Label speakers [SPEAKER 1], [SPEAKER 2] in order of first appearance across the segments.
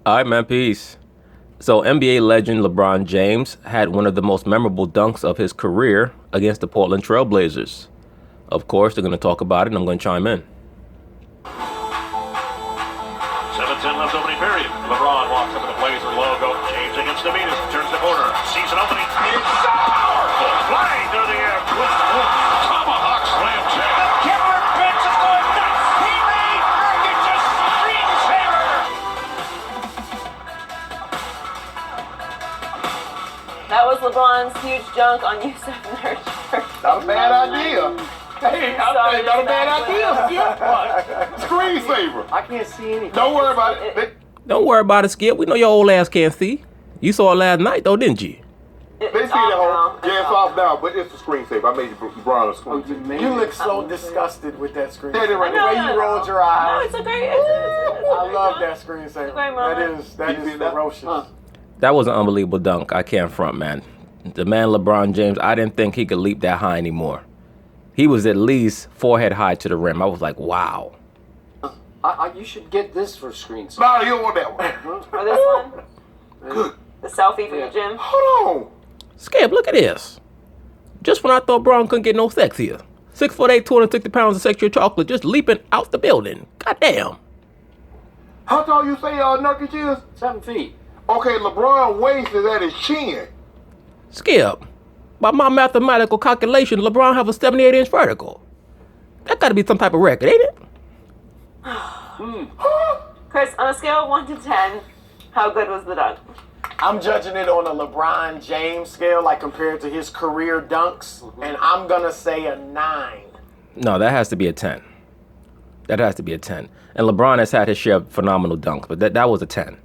[SPEAKER 1] All right, man, peace. So NBA legend LeBron James had one of the most memorable dunks of his career against the Portland Trail Blazers. Of course, they're going to talk about it, and I'm going to chime in.
[SPEAKER 2] 7-10 left opening period. LeBron walks up to the Blazer logo. James against the meter. Turns the corner. Sees an opening. Flying through the air. Tomahawk slam jam.
[SPEAKER 3] Killer Pitts is going nuts. He made Nurkic a screensaver.
[SPEAKER 4] That was LeBron's huge dunk on Yusuf Nurkic.
[SPEAKER 5] Not a bad idea. Hey, I think not a bad idea. Yeah. Screensaver.
[SPEAKER 6] I can't see anything.
[SPEAKER 5] Don't worry about it.
[SPEAKER 1] Don't worry about it, Skip. We know your old ass can't see. You saw it last night, though, didn't you?
[SPEAKER 5] They see that whole. Yeah, it's off now, but it's a screensaver. I made LeBron a screensaver.
[SPEAKER 6] You look so disgusted with that screen.
[SPEAKER 5] Yeah,
[SPEAKER 6] The
[SPEAKER 5] right
[SPEAKER 6] way
[SPEAKER 5] there.
[SPEAKER 6] you rolled your
[SPEAKER 4] No,
[SPEAKER 6] eyes.
[SPEAKER 4] it's a great.
[SPEAKER 6] I love that screensaver.
[SPEAKER 4] great moment.
[SPEAKER 6] That is ferocious.
[SPEAKER 1] That was an unbelievable dunk. I can't front, man. The man LeBron James, I didn't think he could leap that high anymore. He was at least forehead high to the rim. I was like, wow.
[SPEAKER 6] You should get this for screens.
[SPEAKER 5] No, you don't want that one.
[SPEAKER 4] Or this one,
[SPEAKER 5] Good.
[SPEAKER 4] the selfie from the gym.
[SPEAKER 5] Hold on.
[SPEAKER 1] Skip, look at this. Just when I thought Braun couldn't get no sexier. 6'8", 260 pounds of sexual chocolate just leaping out the building. Goddamn.
[SPEAKER 5] How tall you say Nurkic is?
[SPEAKER 6] 7 feet.
[SPEAKER 5] Okay, LeBron waist is at his chin.
[SPEAKER 1] Skip, by my mathematical calculation, LeBron have a 78-inch vertical. That gotta be some type of record, ain't it?
[SPEAKER 4] Chris, on a scale of 1 to 10, how good was the dunk?
[SPEAKER 6] I'm judging it on a LeBron James scale, like compared to his career dunks, and I'm gonna say a 9.
[SPEAKER 1] No, that has to be a 10. That has to be a 10. And LeBron has had his share of phenomenal dunks, but that was a 10.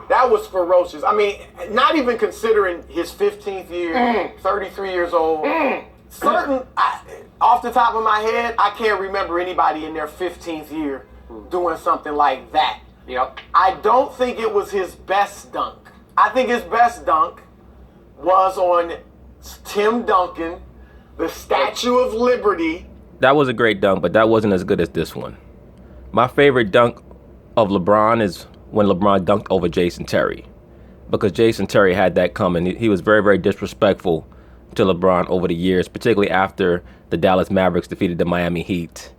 [SPEAKER 6] That was ferocious. I mean, not even considering his 15th year, 33 years old. Off the top of my head, I can't remember anybody in their 15th year doing something like that.
[SPEAKER 7] Yep.
[SPEAKER 6] I don't think it was his best dunk. I think his best dunk was on Tim Duncan, the Statue of Liberty.
[SPEAKER 1] That was a great dunk, but that wasn't as good as this one. My favorite dunk of LeBron is when LeBron dunked over Jason Terry, because Jason Terry had that coming. He was very, very disrespectful to LeBron over the years, particularly after the Dallas Mavericks defeated the Miami Heat.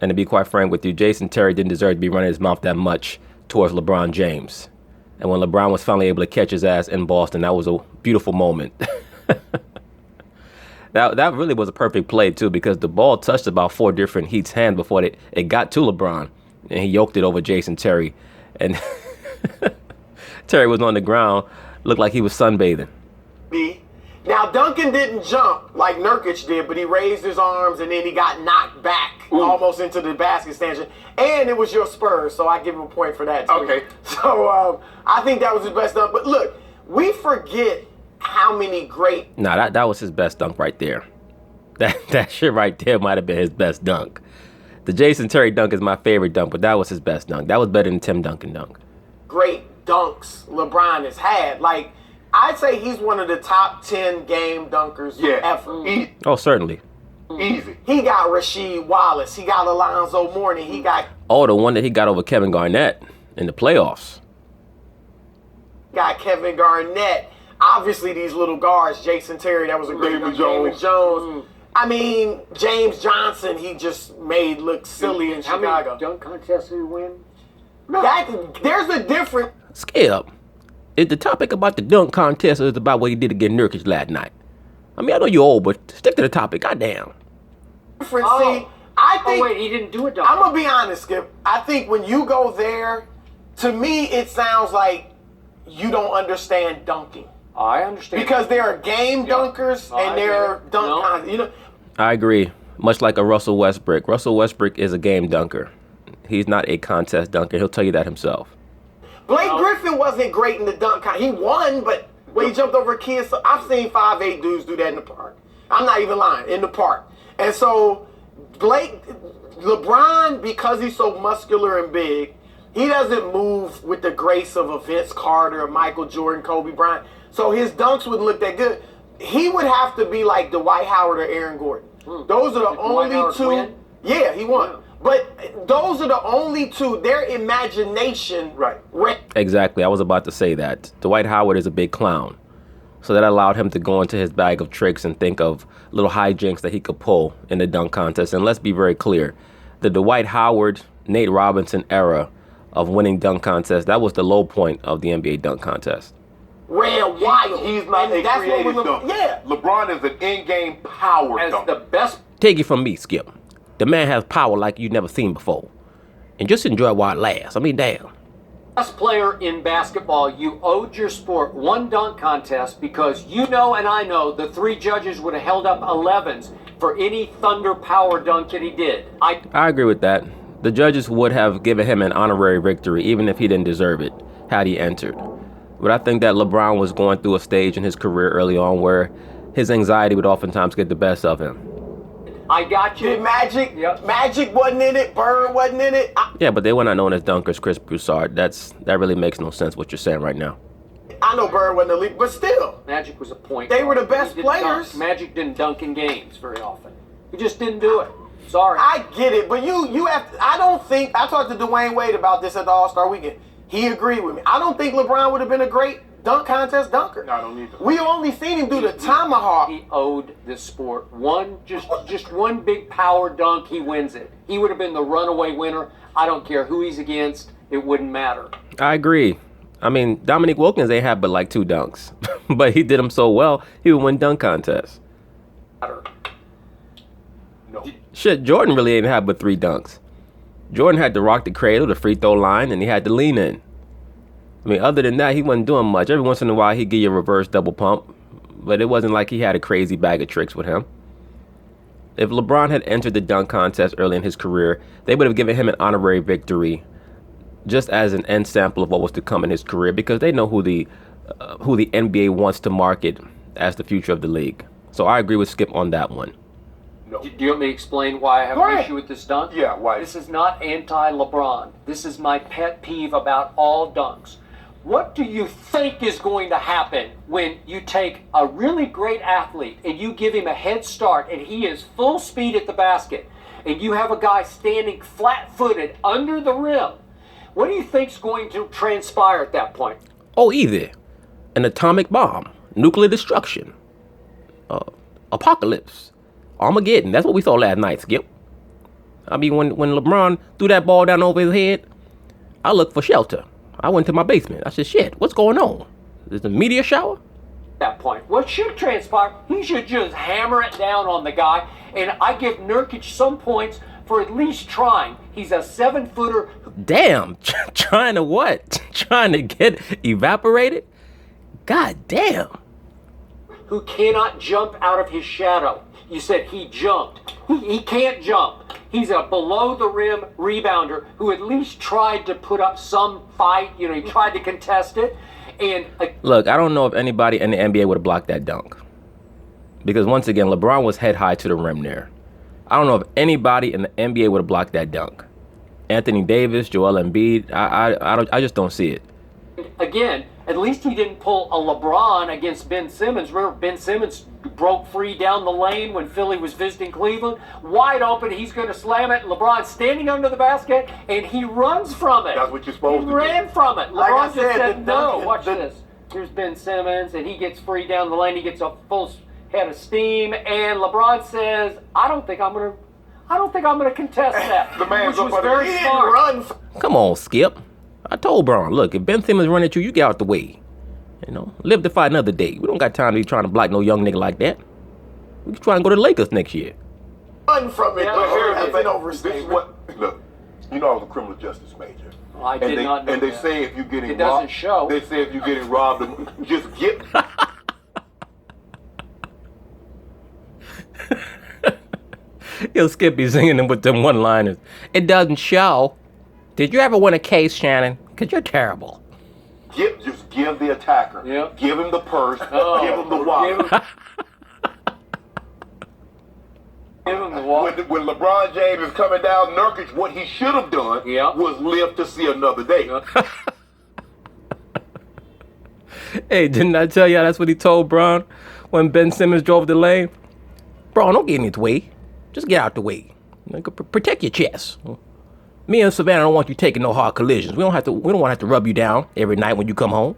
[SPEAKER 1] And to be quite frank with you, Jason Terry didn't deserve to be running his mouth that much towards LeBron James. And when LeBron was finally able to catch his ass in Boston, that was a beautiful moment. That really was a perfect play, too, because the ball touched about 4 different Heat's hands before it got to LeBron. And he yoked it over Jason Terry. And Terry was on the ground, looked like he was sunbathing.
[SPEAKER 6] Now, Duncan didn't jump like Nurkic did, but he raised his arms and then he got knocked back almost into the basket stanchion. And it was your Spurs, so I give him a point for that, too.
[SPEAKER 5] Okay.
[SPEAKER 6] So I think that was his best dunk. But look, we forget how many great...
[SPEAKER 1] Nah, that was his best dunk right there. That shit right there might have been his best dunk. The Jason Terry dunk is my favorite dunk, but that was his best dunk. That was better than Tim Duncan dunk.
[SPEAKER 6] Great dunks LeBron has had. Like, I'd say he's one of the top 10 game dunkers ever.
[SPEAKER 1] Oh, certainly.
[SPEAKER 5] Easy.
[SPEAKER 6] He got Rasheed Wallace. He got Alonzo Mourning. He got
[SPEAKER 1] Oh, the one that he got over Kevin Garnett in the playoffs.
[SPEAKER 6] Kevin Garnett. Obviously, these little guards, Jason Terry, that was a great
[SPEAKER 5] David
[SPEAKER 6] dunk.
[SPEAKER 5] Jones.
[SPEAKER 6] Jones. I mean, James Johnson, he just made look silly in
[SPEAKER 7] How
[SPEAKER 6] Chicago.
[SPEAKER 7] many dunk contests did he win?
[SPEAKER 6] There's a difference.
[SPEAKER 1] Skip, if the topic about the dunk contest is about what he did against Nurkic last night. I mean, I know you're old, but stick to the topic. Goddamn.
[SPEAKER 6] See, I think...
[SPEAKER 7] Oh, wait, he didn't do a dunk.
[SPEAKER 6] I'm going to be honest, Skip. I think when you go there, to me, it sounds like you don't understand dunking.
[SPEAKER 7] I understand.
[SPEAKER 6] Because there are game dunkers and there are dunk contests. You know,
[SPEAKER 1] I agree. Much like a Russell Westbrook. Russell Westbrook is a game dunker. He's not a contest dunker. He'll tell you that himself.
[SPEAKER 6] Blake Griffin wasn't great in the dunk contest. He won, but when he jumped over a kid, so I've seen 5'8" dudes do that in the park. I'm not even lying, in the park. And so LeBron, because he's so muscular and big, he doesn't move with the grace of a Vince Carter, or Michael Jordan, Kobe Bryant. So his dunks wouldn't look that good. He would have to be like Dwight Howard or Aaron Gordon. Those are the only
[SPEAKER 7] Howard
[SPEAKER 6] two.
[SPEAKER 7] win?
[SPEAKER 6] Yeah, he won. But those are the only two. Their imagination.
[SPEAKER 5] Right.
[SPEAKER 1] Exactly. I was about to say that. Dwight Howard is a big clown. So that allowed him to go into his bag of tricks and think of little hijinks that he could pull in the dunk contest. And let's be very clear. The Dwight Howard, Nate Robinson era of winning dunk contests, that was the low point of the NBA dunk contest.
[SPEAKER 6] Ran wild.
[SPEAKER 5] He's not
[SPEAKER 6] And
[SPEAKER 5] a
[SPEAKER 6] that's what
[SPEAKER 5] creative
[SPEAKER 6] we're
[SPEAKER 5] dunker.
[SPEAKER 6] Yeah.
[SPEAKER 5] LeBron is an in-game power
[SPEAKER 7] As
[SPEAKER 5] dunker.
[SPEAKER 7] the best
[SPEAKER 1] Take it from me, Skip. The man has power like you've never seen before. And just enjoy it while it lasts. I mean, damn.
[SPEAKER 7] player in basketball, you owed your sport one dunk contest because you know and I know the three judges would have held up 11s for any Thunder power dunk that he did.
[SPEAKER 1] I agree with that. The judges would have given him an honorary victory even if he didn't deserve it had he entered. But I think that LeBron was going through a stage in his career early on where his anxiety would oftentimes get the best of him.
[SPEAKER 7] I got you.
[SPEAKER 6] Did Magic?
[SPEAKER 7] Yep.
[SPEAKER 6] Magic wasn't in it. Bird wasn't in it.
[SPEAKER 1] Yeah, but they were not known as dunkers, Chris Broussard. That really makes no sense what you're saying right now.
[SPEAKER 6] I know Bird wasn't elite, but still.
[SPEAKER 7] Magic was a point.
[SPEAKER 6] They were the
[SPEAKER 7] guard.
[SPEAKER 6] best
[SPEAKER 7] He didn't
[SPEAKER 6] players.
[SPEAKER 7] dunk. Magic didn't dunk in games very often. He just didn't do it. Sorry.
[SPEAKER 6] I get it, but you have to, I don't think, I talked to Dwayne Wade about this at the All-Star Weekend. He agreed with me. I don't think LeBron would have been a great dunk contest dunker.
[SPEAKER 5] No, I don't either.
[SPEAKER 6] We only seen him do the tomahawk.
[SPEAKER 7] He owed this sport one, just one big power dunk. He wins it. He would have been the runaway winner. I don't care who he's against. It wouldn't matter.
[SPEAKER 1] I agree. I mean, Dominique Wilkins ain't had but like 2 dunks. But he did them so well, he would win dunk contests.
[SPEAKER 5] No.
[SPEAKER 1] Shit, Jordan really ain't had but 3 dunks. Jordan had to rock the cradle, the free throw line, and he had to lean in. I mean, other than that, he wasn't doing much. Every once in a while, he'd give you a reverse double pump, but it wasn't like he had a crazy bag of tricks with him. If LeBron had entered the dunk contest early in his career, they would have given him an honorary victory just as an end sample of what was to come in his career because they know who the NBA wants to market as the future of the league. So I agree with Skip on that one.
[SPEAKER 5] No.
[SPEAKER 7] Do you want me to explain why I have
[SPEAKER 5] Go
[SPEAKER 7] an
[SPEAKER 5] ahead.
[SPEAKER 7] issue with this dunk?
[SPEAKER 5] Yeah, why?
[SPEAKER 7] This is not anti-LeBron. This is my pet peeve about all dunks. What do you think is going to happen when you take a really great athlete and you give him a head start and he is full speed at the basket and you have a guy standing flat-footed under the rim? What do you think's going to transpire at that point?
[SPEAKER 1] Oh, either an atomic bomb, nuclear destruction, apocalypse, Armageddon. That's what we saw last night, Skip. I mean, when LeBron threw that ball down over his head, I looked for shelter. I went to my basement. I said, shit, what's going on? Is it a meteor shower?
[SPEAKER 7] At that point, what should transpire? He should just hammer it down on the guy, and I give Nurkic some points for at least trying. He's a 7-footer.
[SPEAKER 1] Damn, trying to what? Trying to get evaporated? God damn.
[SPEAKER 7] Who cannot jump out of his shadow. You said he jumped. He can't jump. He's a below-the-rim rebounder who at least tried to put up some fight. You know, he tried to contest it. And
[SPEAKER 1] Look, I don't know if anybody in the NBA would have blocked that dunk. Because once again, LeBron was head high to the rim there. I don't know if anybody in the NBA would have blocked that dunk. Anthony Davis, Joel Embiid, I just don't see it.
[SPEAKER 7] again, at least he didn't pull a LeBron against Ben Simmons. Remember, Ben Simmons broke free down the lane when Philly was visiting Cleveland. Wide open, he's going to slam it. LeBron standing under the basket, and he runs from it.
[SPEAKER 5] That's what you're supposed to
[SPEAKER 7] He
[SPEAKER 5] do.
[SPEAKER 7] ran from it.
[SPEAKER 6] Like I
[SPEAKER 7] LeBron just
[SPEAKER 6] said,
[SPEAKER 7] said,
[SPEAKER 6] the
[SPEAKER 7] no,
[SPEAKER 6] dunk-
[SPEAKER 7] watch
[SPEAKER 6] the-
[SPEAKER 7] this. Here's Ben Simmons, and he gets free down the lane. He gets a full head of steam, and LeBron says, I don't think I'm going to contest that.
[SPEAKER 5] The man's
[SPEAKER 7] which
[SPEAKER 5] up
[SPEAKER 7] was
[SPEAKER 5] under-
[SPEAKER 7] very
[SPEAKER 6] He didn't
[SPEAKER 7] smart.
[SPEAKER 6] run.
[SPEAKER 1] Come on, Skip. I told Braun, look, if Ben Simmons run at you, you get out the way. You know, live to fight another day. We don't got time to be trying to block no young nigga like that. We can try and go to the Lakers next year.
[SPEAKER 6] Run from it.
[SPEAKER 7] Yeah,
[SPEAKER 6] though.
[SPEAKER 7] here it
[SPEAKER 6] That's
[SPEAKER 7] is.
[SPEAKER 6] an
[SPEAKER 5] This is
[SPEAKER 6] overstatement.
[SPEAKER 5] what, look, you know I was a criminal justice major.
[SPEAKER 7] I did not know
[SPEAKER 5] And they
[SPEAKER 7] that.
[SPEAKER 5] say if you're getting
[SPEAKER 7] It doesn't
[SPEAKER 5] robbed,
[SPEAKER 7] show.
[SPEAKER 5] They say if you're getting robbed, just get.
[SPEAKER 1] Yo, Skip be singing them with them one-liners. It doesn't show. Did you ever win a case, Shannon? Because you're terrible.
[SPEAKER 5] Just give the attacker.
[SPEAKER 7] Yep.
[SPEAKER 5] Give him the purse.
[SPEAKER 7] Oh,
[SPEAKER 5] give him the wallet.
[SPEAKER 7] Give him the walk.
[SPEAKER 5] When LeBron James is coming down, Nurkic, what he should have done
[SPEAKER 7] Yeah.
[SPEAKER 5] was live to see another day.
[SPEAKER 1] Hey, didn't I tell y'all that's what he told Braun when Ben Simmons drove the lane? Braun, don't get in his way. Just get out the way. You know, protect your chest. Me and Savannah don't want you taking no hard collisions. We don't want to have to rub you down every night when you come home.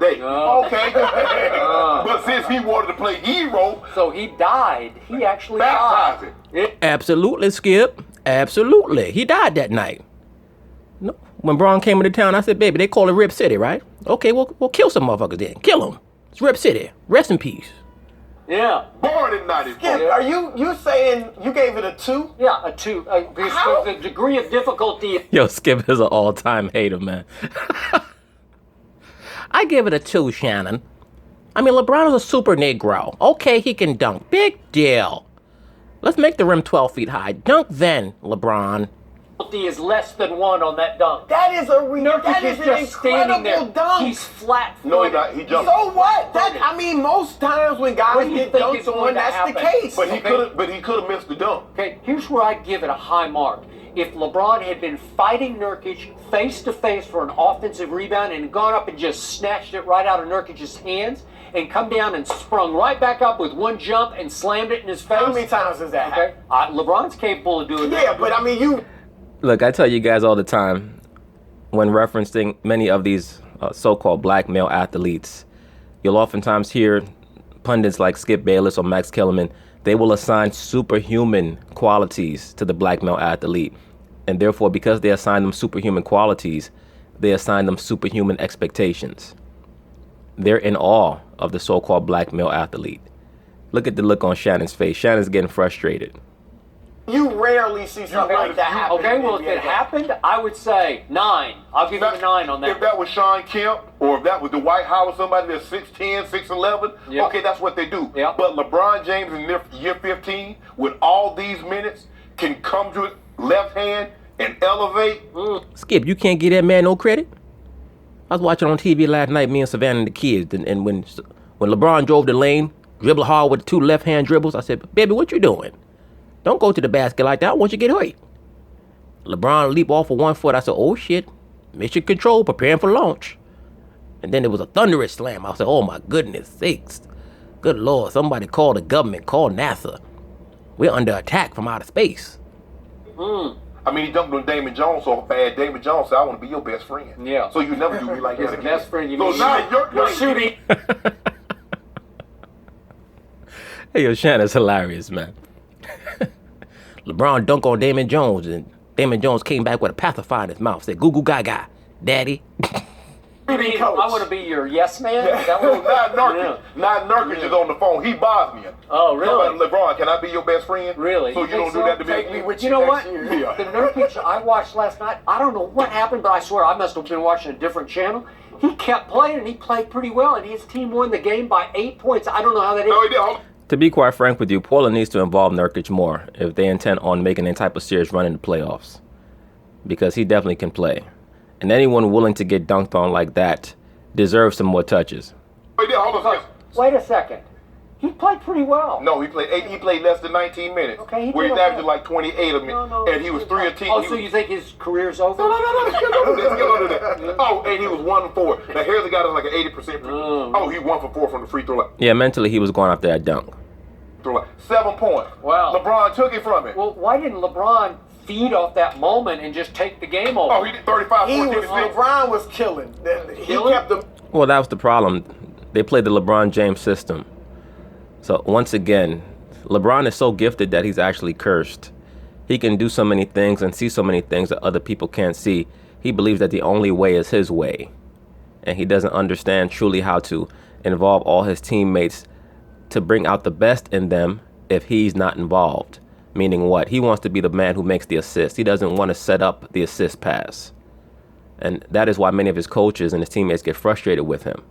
[SPEAKER 5] Okay. But since he wanted to play hero,
[SPEAKER 7] So he died. He actually
[SPEAKER 5] baptize
[SPEAKER 7] died.
[SPEAKER 5] it.
[SPEAKER 1] Absolutely, Skip. Absolutely. He died that night. No. When Braun came into town, I said, baby, they call it Rip City, right? Okay, we'll kill some motherfuckers then. Kill them. It's Rip City. Rest in peace.
[SPEAKER 7] Yeah.
[SPEAKER 5] Born in 94.
[SPEAKER 6] Skip, are you saying you gave it a 2?
[SPEAKER 7] Yeah, a 2. Because
[SPEAKER 6] How?
[SPEAKER 7] the degree of difficulty.
[SPEAKER 1] Yo, Skip is an all-time hater, man. I give it a 2, Shannon. I mean, LeBron is a super Negro. Okay, he can dunk. Big deal. Let's make the rim 12 feet high. Dunk then, LeBron.
[SPEAKER 7] Is less than 1 on that dunk.
[SPEAKER 6] That is
[SPEAKER 7] Nurkic
[SPEAKER 6] is
[SPEAKER 7] is
[SPEAKER 6] an
[SPEAKER 7] just standing there.
[SPEAKER 6] incredible dunk.
[SPEAKER 7] He's flat.
[SPEAKER 5] No, he's not. He jumped.
[SPEAKER 6] So what? I mean, most times when
[SPEAKER 7] What
[SPEAKER 6] guys
[SPEAKER 7] do you
[SPEAKER 6] get
[SPEAKER 7] think is
[SPEAKER 6] dunked
[SPEAKER 7] going
[SPEAKER 6] on,
[SPEAKER 7] to
[SPEAKER 6] that's the
[SPEAKER 7] happen?
[SPEAKER 6] case.
[SPEAKER 5] But he could have missed the dunk.
[SPEAKER 7] Okay, here's where I give it a high mark. If LeBron had been fighting Nurkic face to face for an offensive rebound and gone up and just snatched it right out of Nurkic's hands and come down and sprung right back up with one jump and slammed it in his face.
[SPEAKER 6] How many times has that
[SPEAKER 7] Okay,
[SPEAKER 6] happened?
[SPEAKER 7] LeBron's capable of doing that.
[SPEAKER 6] Yeah, but I mean, you.
[SPEAKER 1] Look, I tell you guys all the time, when referencing many of these so-called black male athletes, you'll oftentimes hear pundits like Skip Bayless or Max Kellerman. They will assign superhuman qualities to the black male athlete. And therefore, because they assign them superhuman qualities, they assign them superhuman expectations. They're in awe of the so-called black male athlete. Look at the look on Shannon's face. Shannon's getting frustrated.
[SPEAKER 6] You rarely see something like that happen.
[SPEAKER 7] Okay,
[SPEAKER 6] in
[SPEAKER 7] well, if
[SPEAKER 6] NBA.
[SPEAKER 7] it happened, I would say 9. I'll give you a 9 on that.
[SPEAKER 5] If that was Sean Kemp or if that was Dwight Howard, somebody that's 6'10", 6'11",
[SPEAKER 7] Yeah.
[SPEAKER 5] okay, that's what they do.
[SPEAKER 7] Yeah.
[SPEAKER 5] But LeBron James in year 15, with all these minutes, can come to it left hand and elevate.
[SPEAKER 1] Skip, you can't give that man no credit. I was watching on TV last night, me and Savannah and the kids, and when LeBron drove the lane, dribble hard with 2 left-hand dribbles, I said, baby, what you doing? Don't go to the basket like that. I want you to get hurt. LeBron leap off of 1 foot. I said, oh, shit. Mission control, preparing for launch. And then there was a thunderous slam. I said, oh, my goodness sakes. Good Lord, somebody call the government, call NASA. We're under attack from outer space.
[SPEAKER 5] I mean, he dunked on Damon Jones so bad. Damon Jones said, I want to be your best friend.
[SPEAKER 7] Yeah.
[SPEAKER 5] So you never do me like
[SPEAKER 7] As
[SPEAKER 5] that
[SPEAKER 7] a
[SPEAKER 5] again.
[SPEAKER 7] best friend, you
[SPEAKER 5] So
[SPEAKER 7] mean
[SPEAKER 5] now you're
[SPEAKER 7] shooting.
[SPEAKER 1] Hey, yo, Shannon's hilarious, man. LeBron dunked on Damon Jones, and Damon Jones came back with a pacifier in his mouth. Said, goo goo gaga, daddy.
[SPEAKER 7] I want to be your yes man. Is that
[SPEAKER 5] No,
[SPEAKER 7] what-
[SPEAKER 5] not Nurkic.
[SPEAKER 7] Yeah.
[SPEAKER 5] Not Nurkic is on the phone. He Bosnian.
[SPEAKER 7] Oh, really?
[SPEAKER 5] LeBron, can I be your best friend?
[SPEAKER 7] Really?
[SPEAKER 5] So
[SPEAKER 7] You
[SPEAKER 5] you
[SPEAKER 7] think
[SPEAKER 5] don't
[SPEAKER 7] so?
[SPEAKER 5] do that to me?
[SPEAKER 6] Take me with
[SPEAKER 7] You know
[SPEAKER 6] next
[SPEAKER 7] what?
[SPEAKER 6] year.
[SPEAKER 5] Yeah.
[SPEAKER 7] The Nurkic I watched last night, I don't know what happened, but I swear I must have been watching a different channel. He kept playing, and he played pretty well, and his team won the game by 8 points. I don't know how that is.
[SPEAKER 5] No, he didn't.
[SPEAKER 1] To be quite frank with you, Portland needs to involve Nurkic more if they intend on making any type of serious run in the playoffs. Because he definitely can play. And anyone willing to get dunked on like that deserves some more touches.
[SPEAKER 5] He didn't. Hold on.
[SPEAKER 7] Wait a second. He played pretty well.
[SPEAKER 5] No, he played 8. He played less than 19 minutes.
[SPEAKER 7] Okay, he
[SPEAKER 5] where
[SPEAKER 7] did
[SPEAKER 5] he's averaging
[SPEAKER 7] okay.
[SPEAKER 5] like 28 of them,
[SPEAKER 7] No.
[SPEAKER 5] and he was 3 of 10.
[SPEAKER 7] Oh,
[SPEAKER 5] He
[SPEAKER 7] so
[SPEAKER 5] was-
[SPEAKER 7] you think his career's over?
[SPEAKER 5] No. Let's get on to that. Oh, and he was 1 for 4. Now here's a guy that's like an 80%. Oh, he 1 for 4 from the free throw line.
[SPEAKER 1] Yeah, mentally he was going after that dunk.
[SPEAKER 5] 7 points.
[SPEAKER 7] Wow.
[SPEAKER 5] LeBron took it from him.
[SPEAKER 7] Well, why didn't LeBron feed off that moment and just take the game over?
[SPEAKER 5] Oh, he did 35,
[SPEAKER 6] He
[SPEAKER 5] 14,
[SPEAKER 6] was,
[SPEAKER 5] 6.
[SPEAKER 6] LeBron was killing. He
[SPEAKER 7] Killing?
[SPEAKER 6] kept them.
[SPEAKER 1] Well, that was the problem. They played the LeBron James system. So once again, LeBron is so gifted that he's actually cursed. He can do so many things and see so many things that other people can't see. He believes that the only way is his way. And he doesn't understand truly how to involve all his teammates to bring out the best in them if he's not involved. Meaning what? He wants to be the man who makes the assist. He doesn't want to set up the assist pass. And that is why many of his coaches and his teammates get frustrated with him.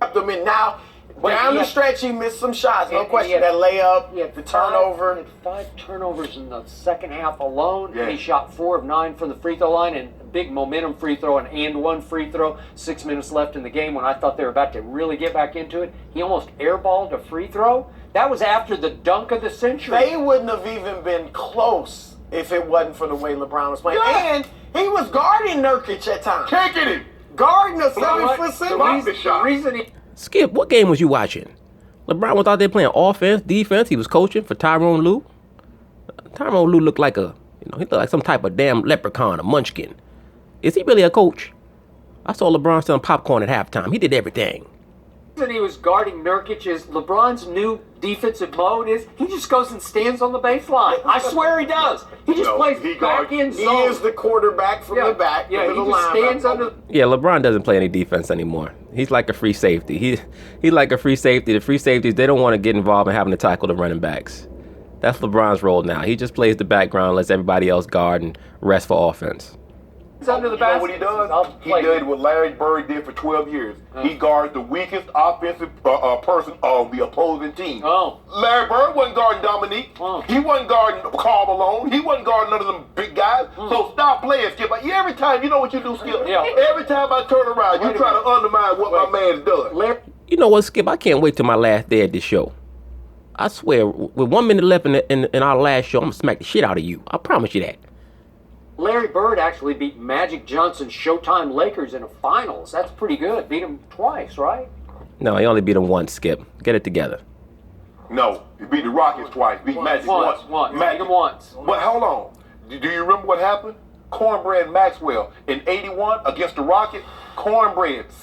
[SPEAKER 6] Kept them in. Now, down the stretch, he missed some shots. No
[SPEAKER 7] And
[SPEAKER 6] question.
[SPEAKER 7] he had-
[SPEAKER 6] That layup,
[SPEAKER 7] He had
[SPEAKER 6] the turnover.
[SPEAKER 7] He had 5 turnovers in the second half alone.
[SPEAKER 5] Yeah.
[SPEAKER 7] He shot 4 of 9 from the free throw line, and a big momentum free throw, and 1 free throw. 6 minutes left in the game when I thought they were about to really get back into it. He almost airballed a free throw. That was after the dunk of the century.
[SPEAKER 6] They wouldn't have even been close if it wasn't for the way LeBron was playing.
[SPEAKER 5] Yeah.
[SPEAKER 6] And he was guarding Nurkic at times.
[SPEAKER 5] Kicking him.
[SPEAKER 6] Guarding a
[SPEAKER 7] You know what?
[SPEAKER 6] 7-foot center.
[SPEAKER 5] Block the shot.
[SPEAKER 7] The reason he
[SPEAKER 1] Skip, what game was you watching? LeBron was out there playing offense, defense. He was coaching for Tyronn Lue. Tyronn Lue looked like a You know, he looked like some type of damn leprechaun, a munchkin. Is he really a coach? I saw LeBron selling popcorn at halftime. He did everything.
[SPEAKER 7] And he was guarding Nurkic. Is LeBron's new defensive mode is he just goes and stands on the baseline. I swear he does. He just plays back in
[SPEAKER 6] He
[SPEAKER 7] zone.
[SPEAKER 6] is the quarterback from the back.
[SPEAKER 7] Yeah, he just stands under.
[SPEAKER 1] Yeah, LeBron doesn't play any defense anymore. He's like a free safety. He's like a free safety. The free safeties, they don't want to get involved in having to tackle the running backs. That's LeBron's role now. He just plays the background, lets everybody else guard and rest for offense.
[SPEAKER 7] Under the
[SPEAKER 5] You know what he does? He did what Larry Bird did for 12 years. He guards the weakest offensive person on the opposing team.
[SPEAKER 7] Oh.
[SPEAKER 5] Larry Bird wasn't guarding Dominique. He wasn't guarding Karl Malone. He wasn't guarding none of them big guys. So stop playing, Skip. Every time, you know what you do, Skip?
[SPEAKER 7] Yeah.
[SPEAKER 5] Every time I turn around, you try to undermine what my man's done.
[SPEAKER 1] You know what, Skip? I can't wait till my last day at this show. I swear, with 1 minute left in our last show, I'm going to smack the shit out of you. I promise you that.
[SPEAKER 7] Larry Bird actually beat Magic Johnson's Showtime Lakers in the finals. That's pretty good. Beat him twice, right?
[SPEAKER 1] No, he only beat him once, Skip. Get it together.
[SPEAKER 5] No, he beat the Rockets twice. Beat Magic once.
[SPEAKER 7] Beat him once.
[SPEAKER 5] But hold on. Do you remember what happened? Cornbread Maxwell in 81 against the Rockets.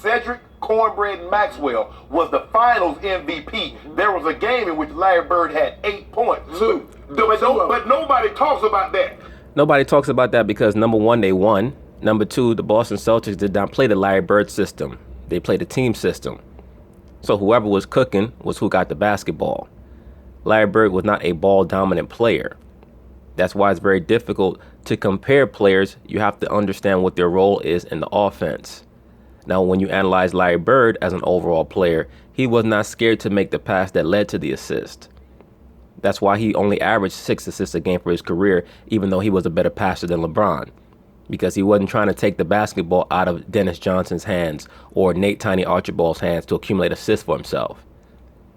[SPEAKER 5] Cedric Cornbread Maxwell was the finals MVP. There was a game in which Larry Bird had 8 points. But nobody talks about that.
[SPEAKER 1] Nobody talks about that because, number one, they won. Number two, the Boston Celtics did not play the Larry Bird system. They played a team system. So whoever was cooking was who got the basketball. Larry Bird was not a ball-dominant player. That's why it's very difficult to compare players. You have to understand what their role is in the offense. Now, when you analyze Larry Bird as an overall player, he was not scared to make the pass that led to the assist. That's why he only averaged 6 assists a game for his career, even though he was a better passer than LeBron. Because he wasn't trying to take the basketball out of Dennis Johnson's hands or Nate Tiny Archibald's hands to accumulate assists for himself.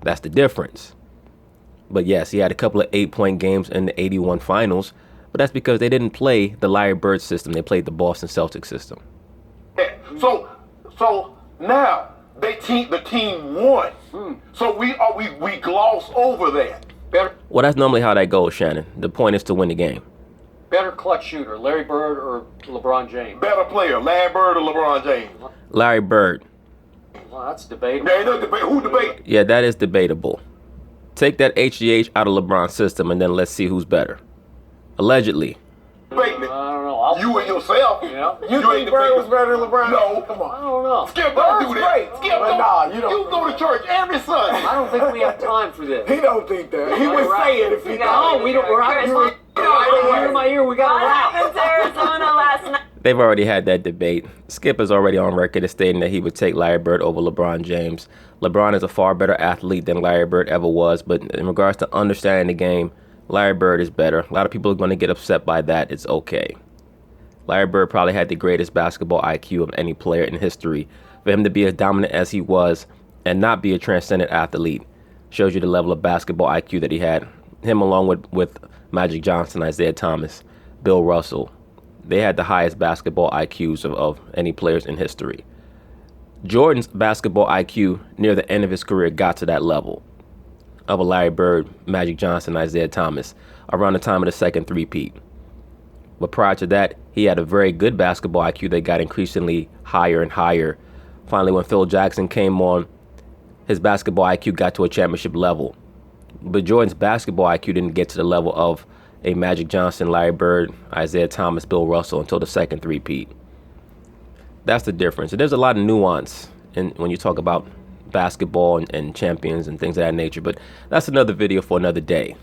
[SPEAKER 1] That's the difference. But yes, he had a couple of 8-point games in the 81 finals, but that's because they didn't play the Larry Bird system. They played the Boston Celtics system.
[SPEAKER 5] So now the team won. So we gloss over that.
[SPEAKER 1] Well, that's normally how that goes, Shannon. The point is to win the game.
[SPEAKER 7] Better clutch shooter, Larry Bird or LeBron James?
[SPEAKER 5] Better player, Larry Bird or LeBron James?
[SPEAKER 1] Larry Bird.
[SPEAKER 7] Well, that's debatable.
[SPEAKER 5] There ain't no debate. Who debate?
[SPEAKER 1] Yeah, that is debatable. Take that HGH out of LeBron's system and then let's see who's better. Allegedly.
[SPEAKER 5] Debating it.
[SPEAKER 7] I don't know.
[SPEAKER 5] You and yourself.
[SPEAKER 7] Yeah.
[SPEAKER 6] You think Bird was better than LeBron?
[SPEAKER 5] No.
[SPEAKER 6] Come on.
[SPEAKER 7] I don't know.
[SPEAKER 5] Skip, don't do that.
[SPEAKER 6] Great.
[SPEAKER 5] Skip,
[SPEAKER 6] But nah, you don't.
[SPEAKER 5] You go to church every Sunday.
[SPEAKER 7] I don't think we have time for this.
[SPEAKER 6] He don't think that. He would say it if he thought.
[SPEAKER 7] No, we don't. We're out of here. In my ear, we got
[SPEAKER 4] What
[SPEAKER 7] to wrap.
[SPEAKER 4] happened to Arizona last night?
[SPEAKER 1] They've already had that debate. Skip is already on record as stating that he would take Larry Bird over LeBron James. LeBron is a far better athlete than Larry Bird ever was, but in regards to understanding the game, Larry Bird is better. A lot of people are going to get upset by that. It's okay. Larry Bird probably had the greatest basketball IQ of any player in history. For him to be as dominant as he was and not be a transcendent athlete shows you the level of basketball IQ that he had. Him along with Magic Johnson, Isaiah Thomas, Bill Russell. They had the highest basketball IQs of any players in history. Jordan's basketball IQ near the end of his career got to that level of a Larry Bird, Magic Johnson, Isaiah Thomas around the time of the second three-peat. But prior to that, he had a very good basketball IQ that got increasingly higher and higher. Finally, when Phil Jackson came on, his basketball IQ got to a championship level. But Jordan's basketball IQ didn't get to the level of a Magic Johnson, Larry Bird, Isaiah Thomas, Bill Russell until the second three-peat. That's the difference. And there's a lot of nuance when you talk about basketball and champions and things of that nature. But that's another video for another day.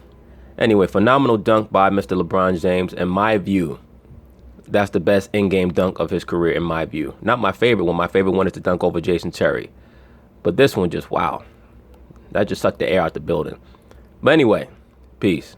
[SPEAKER 1] Anyway, phenomenal dunk by Mr. LeBron James. In my view, that's the best in-game dunk of his career, in my view. Not my favorite one. My favorite one is the dunk over Jason Terry. But this one just, wow. That just sucked the air out the building. But anyway, peace.